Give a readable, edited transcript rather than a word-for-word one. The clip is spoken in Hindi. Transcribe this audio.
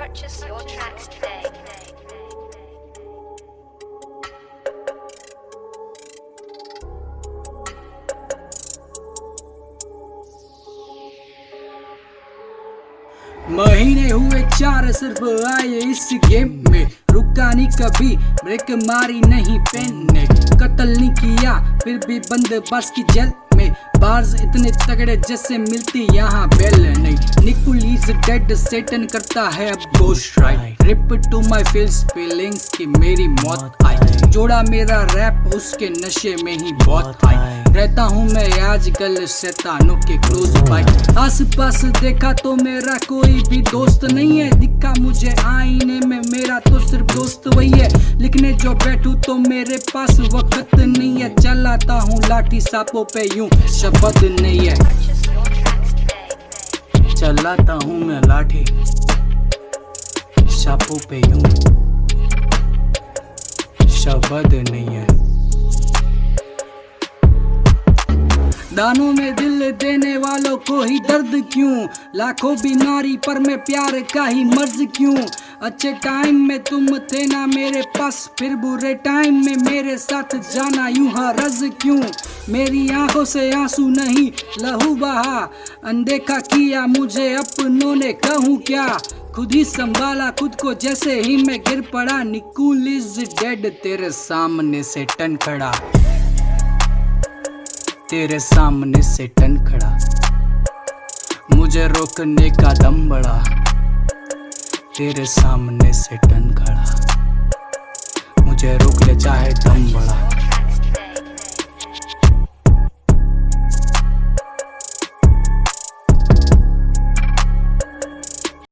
Purchase your tracks today. महीने हुए 4 सिर्फ आए इस गेम में, रुका नहीं कभी, ब्रेक मारी नहीं पेन ने, कत्ल नहीं किया फिर भी बंद बस की जेल में, बार्स इतने तगड़े जैसे मिलती यहाँ बेल नहीं। निकुल इज डेड, सेटन करता है अब गोश्त right, RIP to my feelings की मेरी मौत आई, जोड़ा मेरा रैप उसके नशे में ही बहुत आई, रहता हूँ मैं आजकल शैतानों के क्लोज बाय, आस पास देखा तो मेरा कोई भी दोस्त नहीं है, दिखा मुझे आईने में मेरा तो सिर्फ दोस्त वही है, लिखने जो बैठूं तो मेरे पास वक्त नहीं है, चलाता हूँ लाठी सांपों पे यूं शब्द नहीं है, Purchase your tracks today. चलाता हूँ मैं लाठी सांपों पे यूं शब्द नहीं है। दानों में दिल देने वालों को ही दर्द क्यों, लाखों बीमारी पर मैं प्यार का ही मर्ज क्यों, अच्छे टाइम में तुम थे ना मेरे पास, फिर बुरे टाइम में मेरे साथ जाना यूं हरज क्यों, मेरी आंखों से आंसू नहीं लहू बहा, अनदेखा किया मुझे अपनों ने कहूँ क्या, खुद ही संभाला खुद को जैसे ही मैं गिर पड़ा, निकुल इज डेड तेरे सामने से टन खड़ा, तेरे सामने से टन खड़ा, मुझे रोकने का दम बड़ा, तेरे सामने से टन खड़ा, मुझे रोक ले चाहे दम बड़ा।